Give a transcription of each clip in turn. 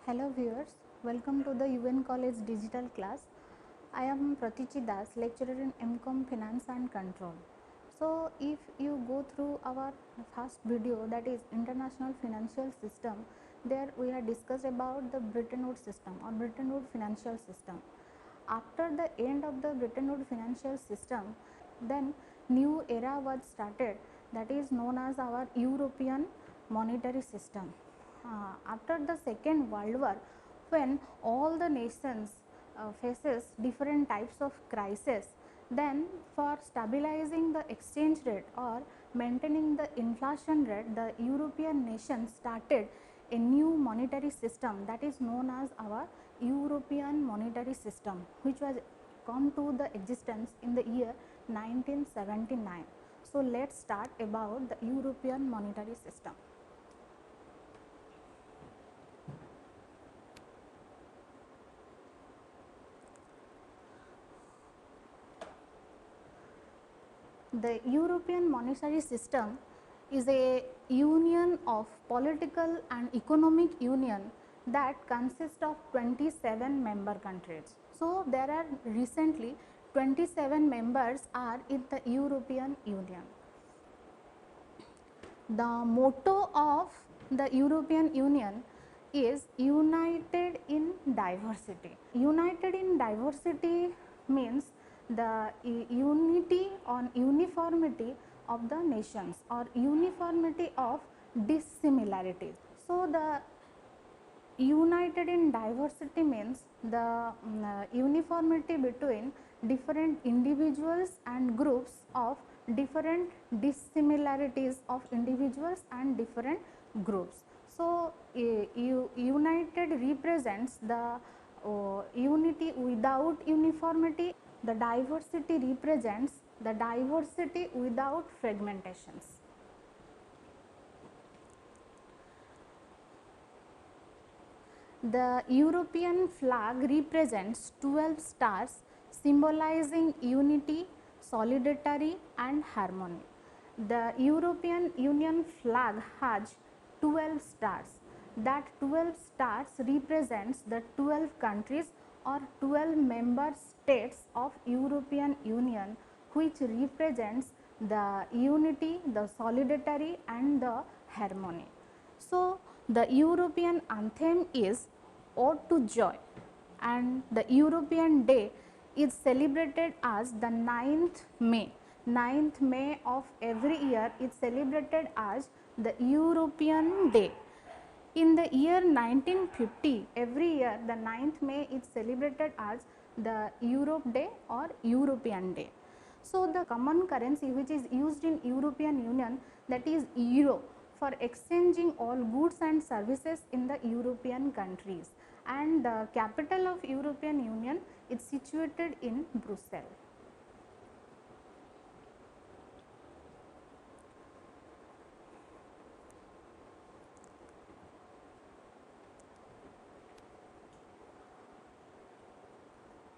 Hello viewers, welcome to the UN College digital class. I am Pratichi Das, lecturer in MCom Finance and Control. So if you go through our first video, that is International Financial System, there we have discussed about the Bretton Woods system or Bretton Woods financial system. After the end of the Bretton Woods financial system, then new era was started, that is known as our European monetary system. After the Second World War, when all the nations faces different types of crisis, then for stabilizing the exchange rate or maintaining the inflation rate, the European nations started a new monetary system, that is known as our European monetary system, which was come to the existence in the year 1979. So let's start about the European monetary system. The European monetary system is a union of political and economic union that consists of 27 member countries. So there are recently 27 members are in the European Union. The motto of the European Union is United in Diversity. United in Diversity means the unity on uniformity of the nations or uniformity of dissimilarities. So the united in diversity means the uniformity between different individuals and groups of different dissimilarities of individuals and different groups. So united represents the unity without uniformity. The diversity represents the diversity without fragmentations. The European flag represents 12 stars symbolizing unity, solidarity and harmony. The European Union flag has 12 stars. That 12 stars represents the 12 countries or 12 member states of European Union, which represents the unity, the solidarity and the harmony. So the European anthem is Ode to Joy, and the European Day is celebrated as the 9th May. 9th May of every year is celebrated as the European Day. In the year 1950, every year the 9th May is celebrated as the Europe Day or European Day. So the common currency which is used in European Union, that is Euro, for exchanging all goods and services in the European countries, and the capital of European Union is situated in Brussels.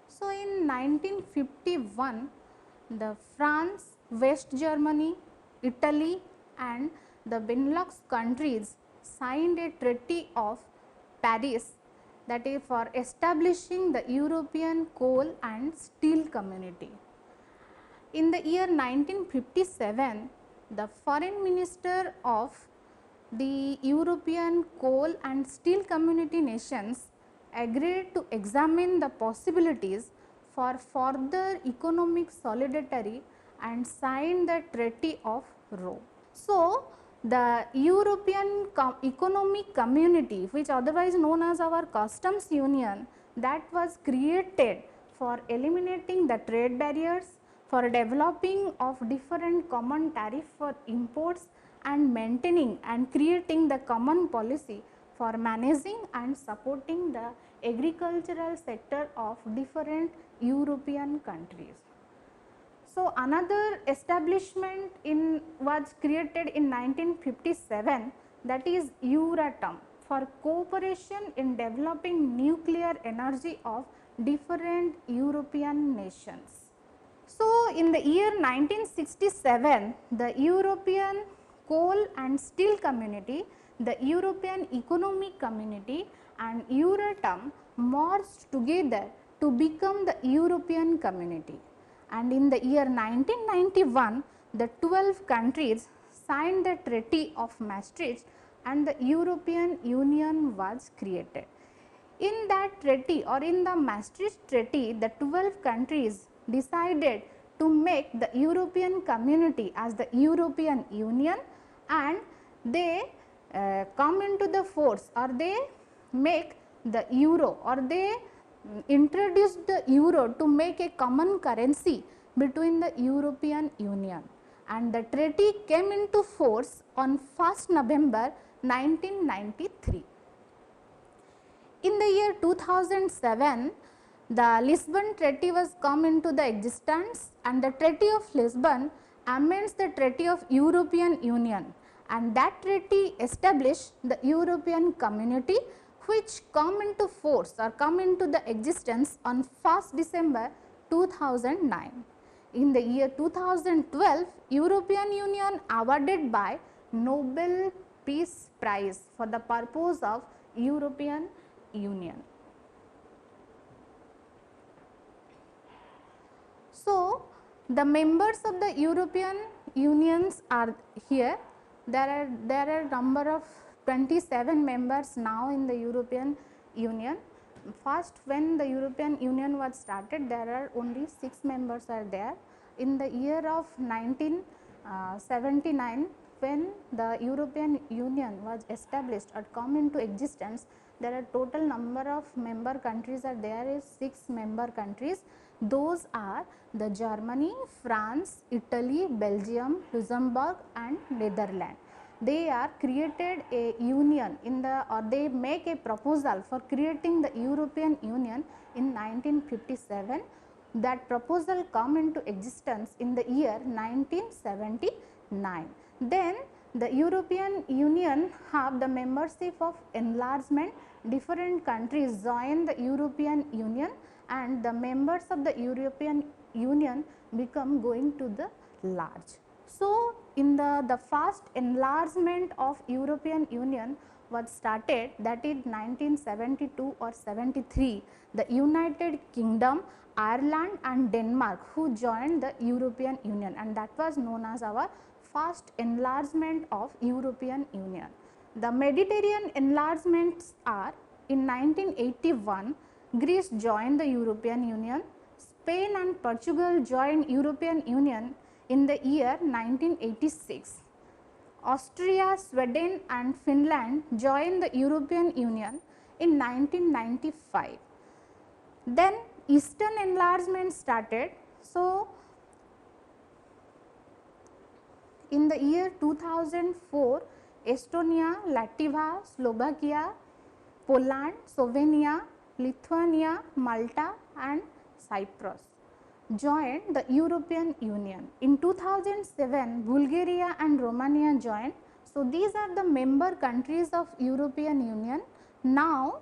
So in 1951, the France, West Germany, Italy and the Benelux countries signed a Treaty of Paris, that is for establishing the European Coal and Steel Community. In the year 1957, the Foreign Minister of the European Coal and Steel Community nations agreed to examine the possibilities for further economic solidarity and signed the Treaty of Rome. So the European Economic Community, which otherwise known as our customs union, that was created for eliminating the trade barriers, for developing of different common tariff for imports and maintaining and creating the common policy for managing and supporting the agricultural sector of different European countries. So another establishment was created in 1957, that is Euratom, for cooperation in developing nuclear energy of different European nations. So in the year 1967, the European Coal and Steel Community, the European Economic Community and Euratom merged together to become the European Community. And in the year 1991, the 12 countries signed the Treaty of Maastricht and the European Union was created. In that treaty or in the Maastricht Treaty, the 12 countries decided to make the European Community as the European Union, and they come into the force, or they make the euro, or they introduce the euro to make a common currency between the European Union, and the treaty came into force on 1st November 1993. In the year 2007, the Lisbon Treaty was come into the existence, and the Treaty of Lisbon amends the Treaty of European Union, and that treaty established the European Community, which come into force or come into the existence on 1st December 2009. In the year 2012, European Union awarded by Nobel Peace Prize for the purpose of European Union. So, the members of the European Unions are here. There are number of 27 members now in the European Union. First, when the European Union was started, there are only 6 members are there. In the year of 1979, when the European Union was established or come into existence, there are total number of member countries are there is 6 member countries. Those are the Germany, France, Italy, Belgium, Luxembourg and Netherlands. They are created a union in the, or they make a proposal for creating the European Union in 1957. That proposal come into existence in the year 1979. Then the European Union have the membership of enlargement. Different countries join the European Union, and the members of the European Union become going to the large. So, in the first enlargement of European Union was started, that is 1972 or 73, the United Kingdom, Ireland and Denmark who joined the European Union, and that was known as our first enlargement of European Union. The Mediterranean enlargements are: in 1981, Greece joined the European Union, Spain and Portugal joined European Union in the year 1986. Austria, Sweden and Finland joined the European Union in 1995. Then Eastern enlargement started. So, in the year 2004, Estonia, Latvia, Slovakia, Poland, Slovenia, Lithuania, Malta and Cyprus joined the European Union. In 2007, Bulgaria and Romania joined. So, these are the member countries of European Union. Now,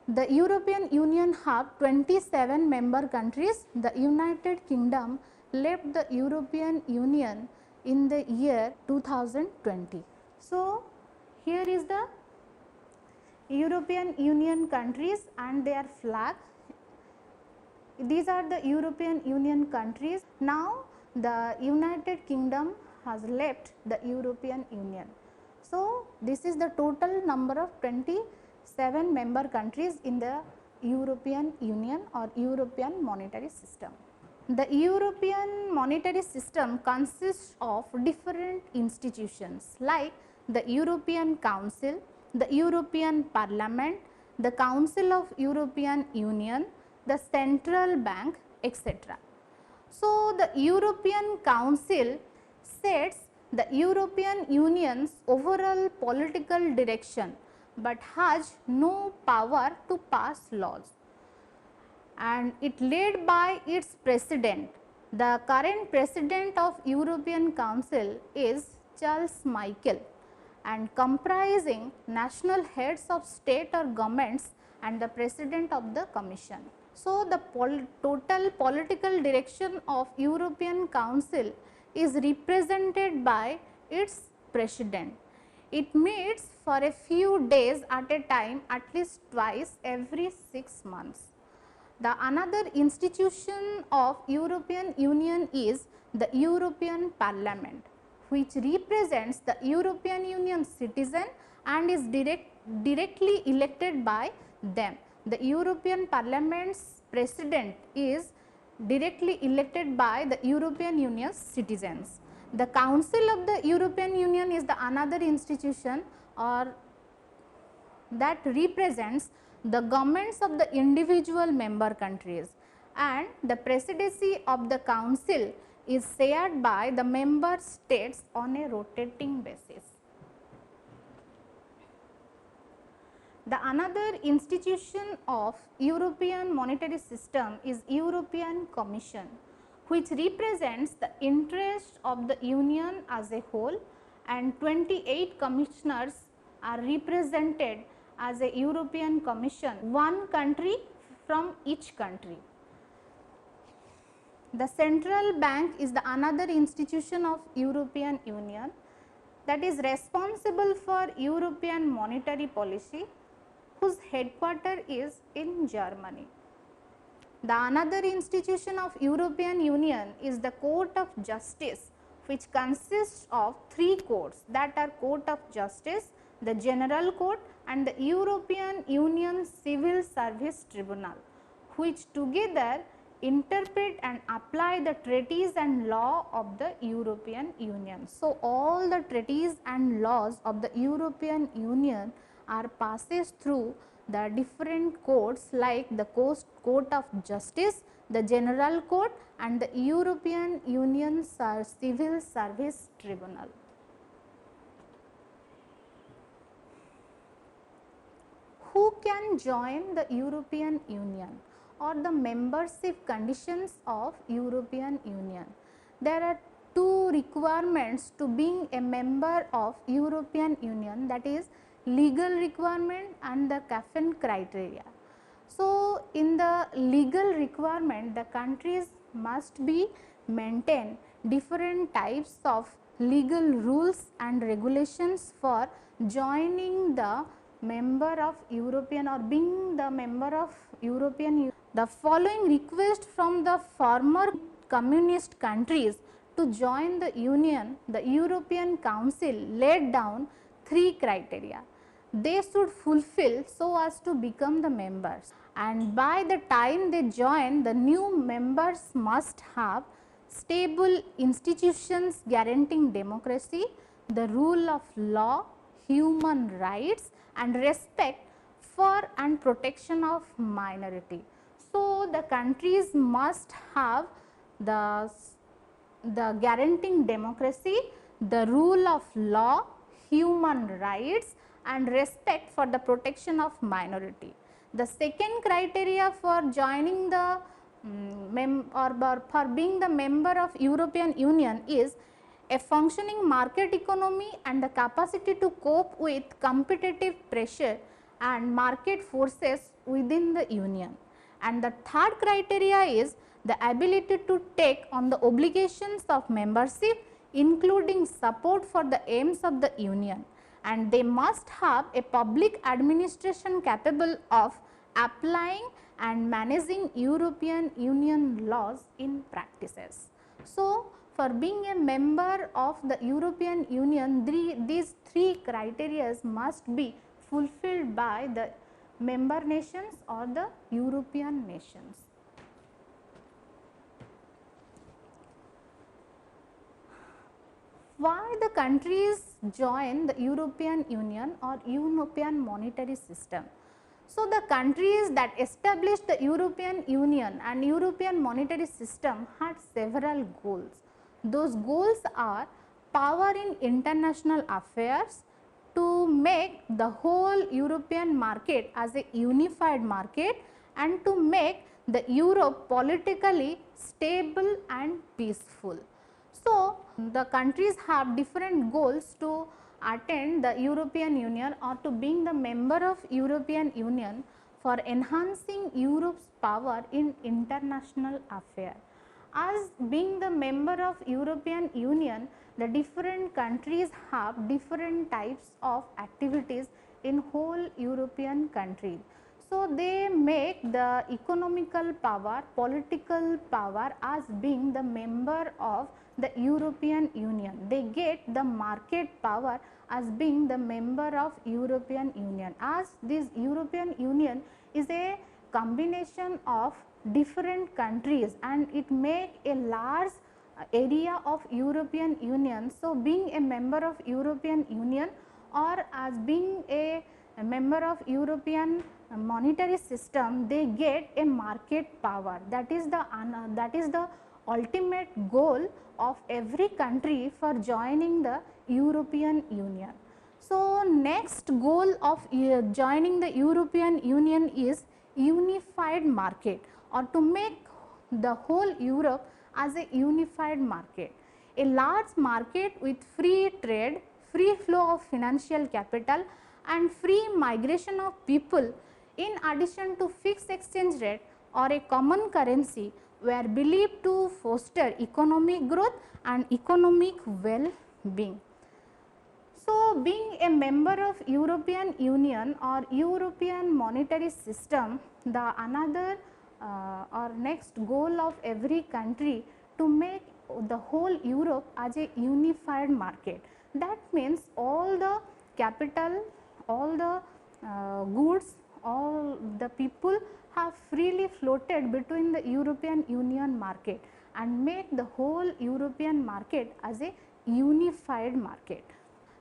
the European Union have 27 member countries. The United Kingdom left the European Union in the year 2020. So, here is the European Union countries and their flag. These are the European Union countries. Now, the United Kingdom has left the European Union. So, this is the total number of 27 member countries in the European Union or European monetary system. The European monetary system consists of different institutions like the European Council, the European Parliament, the Council of European Union, the Central Bank, etc. So, the European Council sets the European Union's overall political direction, but has no power to pass laws, and it led by its president. The current president of European Council is Charles Michel and comprising national heads of state or governments and the president of the commission. So, the total political direction of European Council is represented by its president. It meets for a few days at a time, at least twice every 6 months. The another institution of European Union is the European Parliament, which represents the European Union citizen and is directly elected by them. The European Parliament's president is directly elected by the European Union citizens. The Council of the European Union is the another institution or that represents the governments of the individual member countries, and the presidency of the council is shared by the member states on a rotating basis. The another institution of European monetary system is European Commission, which represents the interest of the Union as a whole, and 28 commissioners are represented as a European Commission, one country from each country. The central bank is the another institution of European Union that is responsible for European monetary policy, whose headquarter is in Germany. The another institution of European Union is the Court of Justice, which consists of 3 courts, that are Court of Justice, the General Court and the European Union Civil Service Tribunal, which together interpret and apply the treaties and law of the European Union. So, all the treaties and laws of the European Union are passes through the different courts like the Court of Justice, the General Court and the European Union Civil Service Tribunal. Who can join the European Union or the membership conditions of European Union? There are 2 requirements to being a member of European Union, that is legal requirement and the CAFEN criteria. So, in the legal requirement, the countries must be maintain different types of legal rules and regulations for joining the member of European or being the member of European Union. The following request from the former communist countries to join the Union, the European Council laid down 3 criteria they should fulfill so as to become the members, and by the time they join, the new members must have stable institutions guaranteeing democracy, the rule of law, human rights and respect for and protection of minority. So, the countries must have the guaranteeing democracy, the rule of law, human rights and respect for the protection of minority. The second criteria for joining the for being the member of European Union is a functioning market economy and the capacity to cope with competitive pressure and market forces within the Union. And the third criteria is the ability to take on the obligations of membership, including support for the aims of the Union, and they must have a public administration capable of applying and managing European Union laws in practices. So, for being a member of the European Union, these 3 criteria must be fulfilled by the member nations or the European nations. Why the countries join the European Union or European monetary system? So, the countries that established the European Union and European monetary system had several goals. Those goals are power in international affairs, to make the whole European market as a unified market and to make the Europe politically stable and peaceful. So, the countries have different goals to attend the European Union or to being the member of European Union for enhancing Europe's power in international affairs. As being the member of European Union, the different countries have different types of activities in whole European country. So, they make the economical power, political power as being the member of the European Union. They get the market power as being the member of European Union. As this European Union is a combination of different countries and it make a large area of European Union. So, being a member of European Union or as being a member of European monetary system, they get a market power. That is the ultimate goal of every country for joining the European Union. So, next goal of joining the European Union is unified market, or to make the whole Europe as a unified market. A large market with free trade, free flow of financial capital and free migration of people in addition to fixed exchange rate or a common currency were believed to foster economic growth and economic well-being. So, being a member of European Union or European monetary system, the another or next goal of every country to make the whole Europe as a unified market. That means all the capital, all the goods, all the people have freely floated between the European Union market and make the whole European market as a unified market.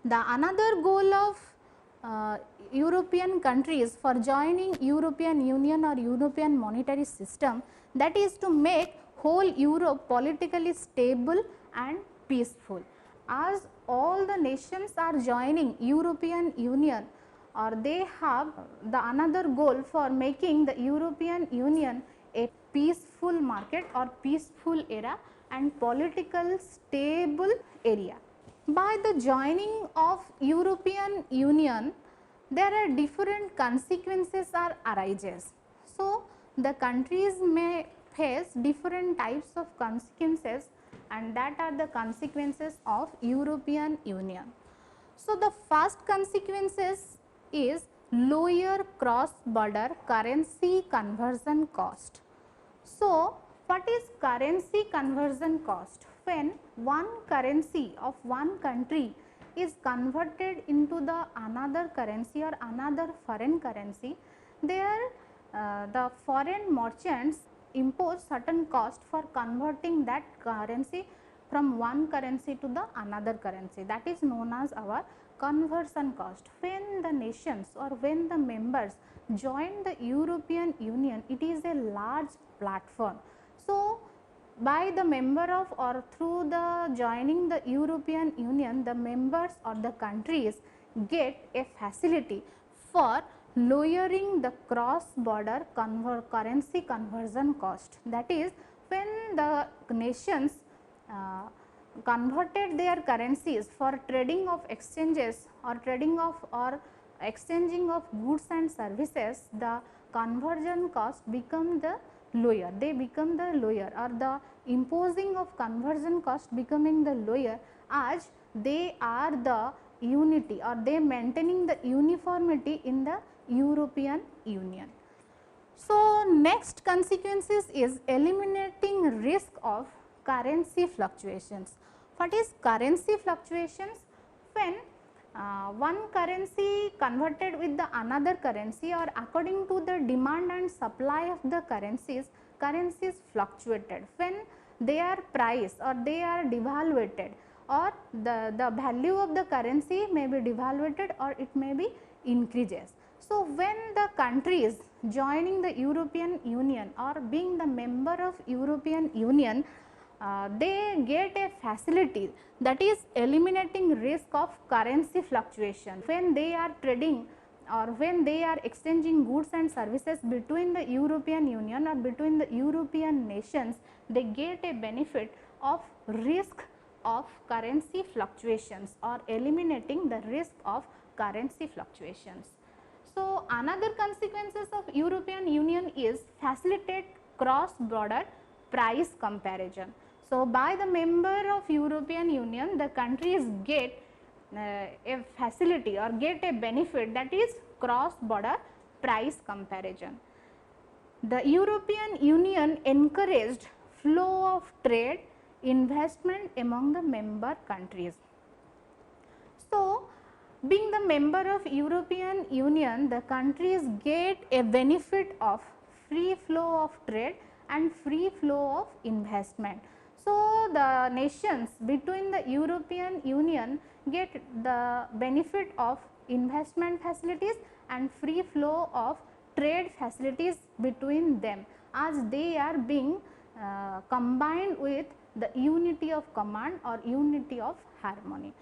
The another goal of European countries for joining European Union or European monetary system, that is to make whole Europe politically stable and peaceful. As all the nations are joining European Union, or they have the another goal for making the European Union a peaceful market or peaceful era and political stable area. By the joining of European Union, there are different consequences or arises. So, the countries may face different types of consequences, and that are the consequences of European Union. So, the first consequences is lower cross border currency conversion cost. So, what is currency conversion cost? When one currency of one country is converted into the another currency or another foreign currency, there the foreign merchants impose certain cost for converting that currency from one currency to the another currency. That is known as our conversion cost. When the nations or when the members join the European Union, it is a large platform. So, by the member of or through the joining the European Union, the members or the countries get a facility for lowering the cross border currency conversion cost. That is, when the nations converted their currencies for trading of exchanges or trading of or exchanging of goods and services, the conversion cost become the lower, they become the lower, or the imposing of conversion cost becoming the lower, as they are the unity or they maintaining the uniformity in the European Union. So, next consequences is eliminating risk of currency fluctuations. What is currency fluctuations? When one currency converted with the another currency or according to the demand and supply of the currencies fluctuated. When they are priced or they are devaluated, or the value of the currency may be devaluated or it may be increases. So, when the countries joining the European Union or being the member of European Union, they get a facility, that is eliminating risk of currency fluctuation. When they are trading or when they are exchanging goods and services between the European Union or between the European nations, they get a benefit of risk of currency fluctuations or eliminating the risk of currency fluctuations. So, another consequences of European Union is facilitate cross border price comparison. So, by the member of European Union, the countries get a facility or get a benefit, that is cross border price comparison. The European Union encouraged flow of trade investment among the member countries. So, being the member of European Union, the countries get a benefit of free flow of trade and free flow of investment. So, the nations between the European Union get the benefit of investment facilities and free flow of trade facilities between them, as they are being combined with the unity of command or unity of harmony.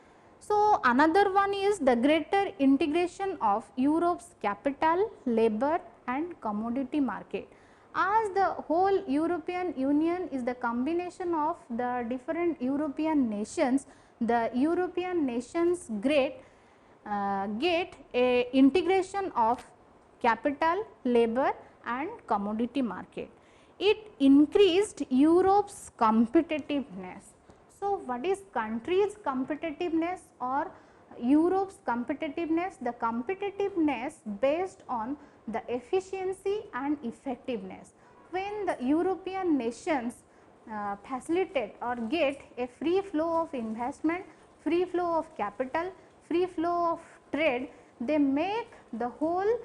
So, another one is the greater integration of Europe's capital, labor and commodity market. As the whole European Union is the combination of the different European nations, the European nations get a integration of capital, labor and commodity market. It increased Europe's competitiveness. So, what is country's competitiveness or Europe's competitiveness? The competitiveness based on the efficiency and effectiveness. When the European nations facilitate or get a free flow of investment, free flow of capital, free flow of trade, they make the whole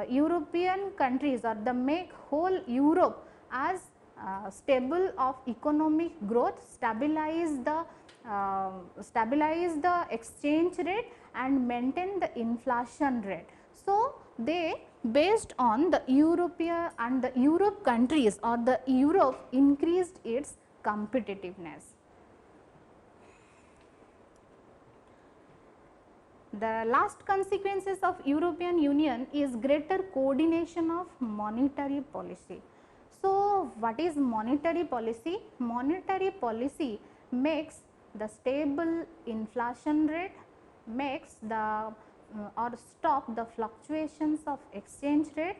European countries or the make whole Europe as stable of economic growth, stabilize the exchange rate and maintain the inflation rate. So, they based on the European and the Europe countries or the Europe increased its competitiveness. The last consequences of European Union is greater coordination of monetary policy. So, what is monetary policy? Monetary policy makes the stable inflation rate, makes the or stop the fluctuations of exchange rate,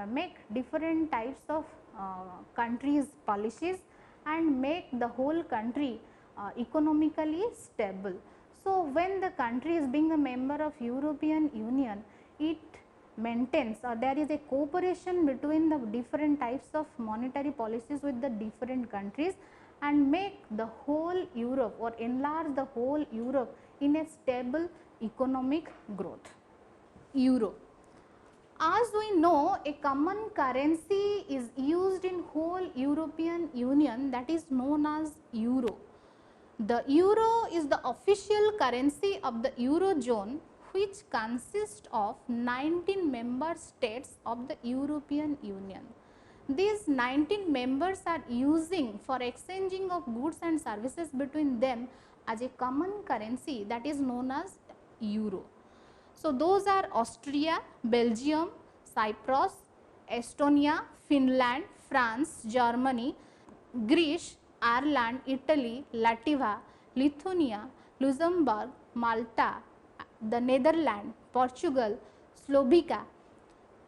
make different types of countries policies and make the whole country economically stable. So, when the country is being a member of European Union, it maintains or there is a cooperation between the different types of monetary policies with the different countries and make the whole Europe or enlarge the whole Europe in a stable economic growth. Euro. As we know, a common currency is used in whole European Union, that is known as euro. The euro is the official currency of the Eurozone, which consists of 19 member states of the European Union. These 19 members are using for exchanging of goods and services between them as a common currency, that is known as euro. So, those are Austria, Belgium, Cyprus, Estonia, Finland, France, Germany, Greece, Ireland, Italy, Latvia, Lithuania, Luxembourg, Malta, the Netherlands, Portugal, Slovakia,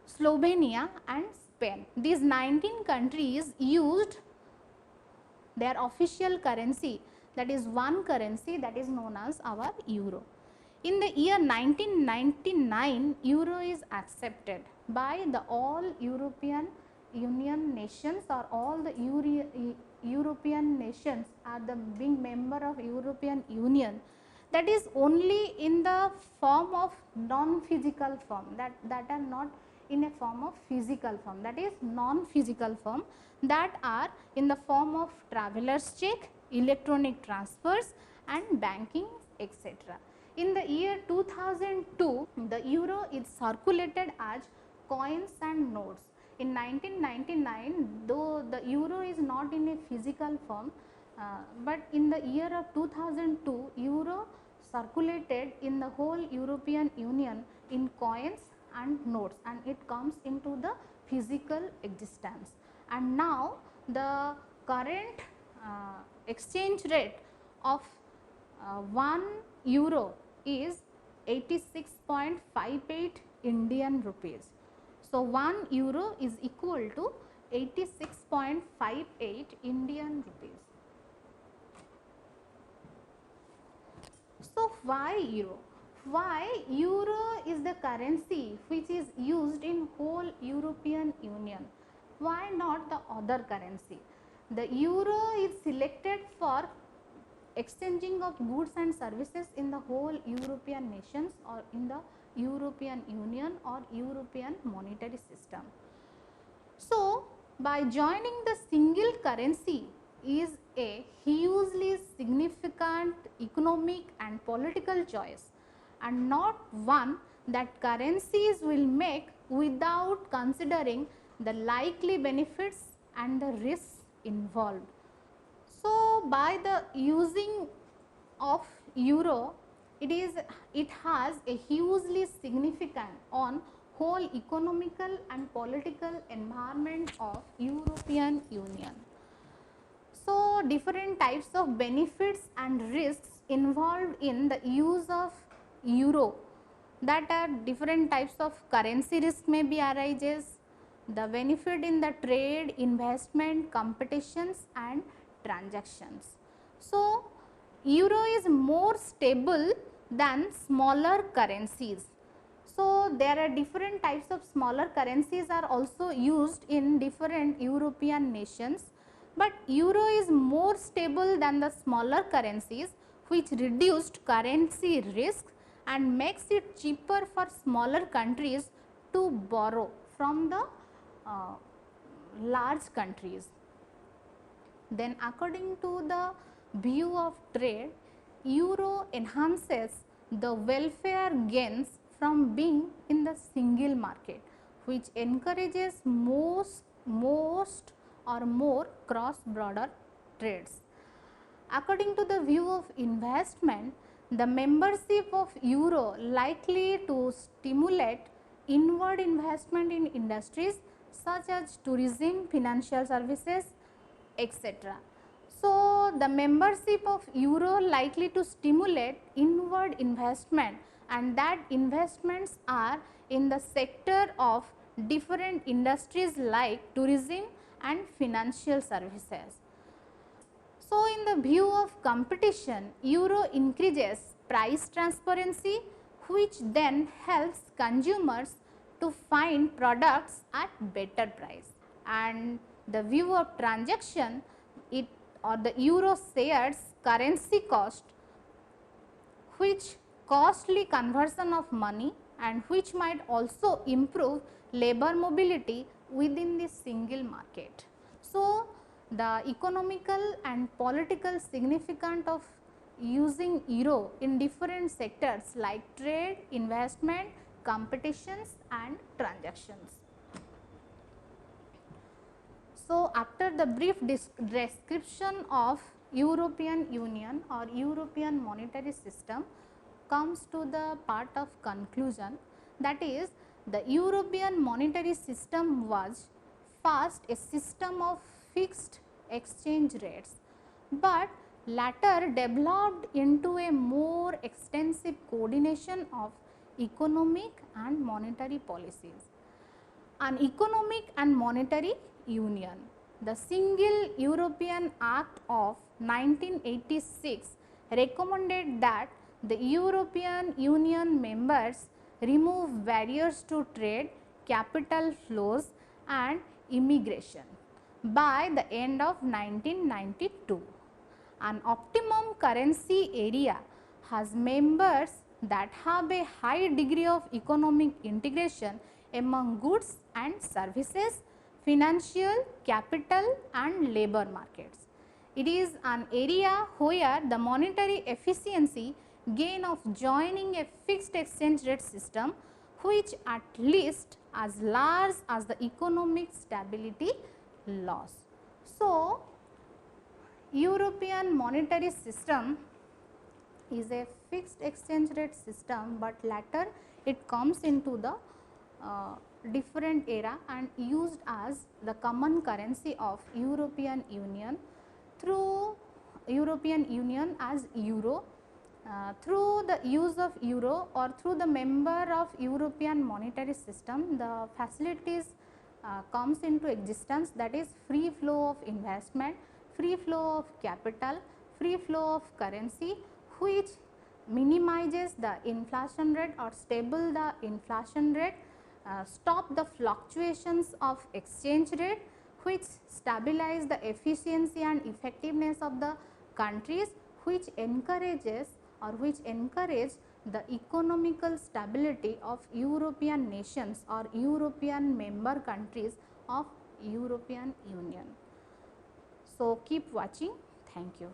Slovenia and Spain. These 19 countries used their official currency, that is one currency, that is known as our euro. In the year 1999, euro is accepted by the all European Union nations or all the European nations are the being member of European Union. That is only in the form of non-physical form, that are not in a form of physical form, that is non-physical form, that are in the form of travelers check, electronic transfers and banking, etc. In the year 2002, the euro is circulated as coins and notes. In 1999, though the euro is not in a physical form, but in the year of 2002, euro circulated in the whole European Union in coins and notes, and it comes into the physical existence. And now the current exchange rate of 1 euro is 86.58 Indian rupees. So, 1 euro is equal to 86.58 Indian rupees. So why euro? Why euro is the currency which is used in whole European Union? Why not the other currency? The euro is selected for exchanging of goods and services in the whole European nations or in the European Union or European monetary system. So, by joining the single currency is a hugely significant economic and political choice, and not one that currencies will make without considering the likely benefits and the risks involved. So, by the using of euro, it has a hugely significant on whole economical and political environment of European Union. So, different types of benefits and risks involved in the use of euro, that are different types of currency risk may be arises, the benefit in the trade, investment, competitions and transactions. So, euro is more stable than smaller currencies. So, there are different types of smaller currencies are also used in different European nations, but euro is more stable than the smaller currencies, which reduced currency risk and makes it cheaper for smaller countries to borrow from the large countries. Then according to the view of trade, euro enhances the welfare gains from being in the single market, which encourages most or more cross-border trades. According to the view of investment, the membership of euro likely to stimulate inward investment in industries such as tourism, financial services, etc. So, the membership of euro likely to stimulate inward investment, and that investments are in the sector of different industries like tourism and financial services. So, in the view of competition, euro increases price transparency, which then helps consumers to find products at better price. And the view of transaction, it or the euro shares currency cost, which costly conversion of money and which might also improve labor mobility within the single market. So, the economical and political significance of using euro in different sectors like trade, investment, competitions and transactions. So, after the brief description of European Union or European monetary system, comes to the part of conclusion, that is, the European monetary system was first a system of fixed exchange rates, but latter developed into a more extensive coordination of economic and monetary policies. An economic and monetary union. The Single European Act of 1986 recommended that the European Union members remove barriers to trade, capital flows and immigration by the end of 1992. An optimum currency area has members that have a high degree of economic integration among goods and services, financial, capital and labor markets. It is an area where the monetary efficiency gain of joining a fixed exchange rate system, which at least as large as the economic stability loss. So, European monetary system is a fixed exchange rate system, but later it comes into the different era and used as the common currency of European Union through European Union as euro. Through the use of euro or through the member of European monetary system, the facilities comes into existence, that is free flow of investment, free flow of capital, free flow of currency, which minimizes the inflation rate or stable the inflation rate, stop the fluctuations of exchange rate, which stabilize the efficiency and effectiveness of the countries, which encourages or which encourage the economical stability of European nations or European member countries of European Union. So, keep watching. Thank you.